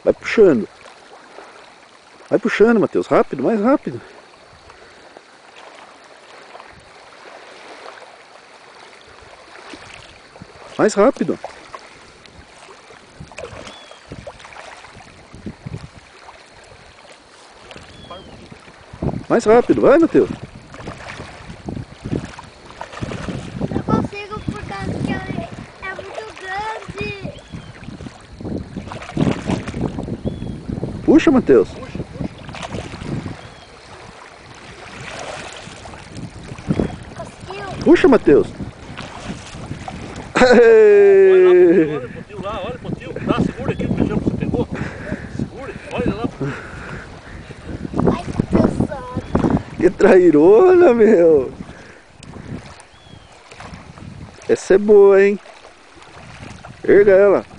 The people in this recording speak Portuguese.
Vai puxando. Vai puxando, Matheus. Rápido, mais rápido. Mais rápido. Mais rápido, vai, Matheus. Não consigo por causa que é muito grande. Puxa, Matheus. Conseguiu? Puxa, Matheus. Olha o potinho lá, olha o potinho. Dá, segura aqui o feijão que você pegou. Segura, olha lá. Ai, tá pesado. Que trairona, meu. Essa é boa, hein? Erga ela.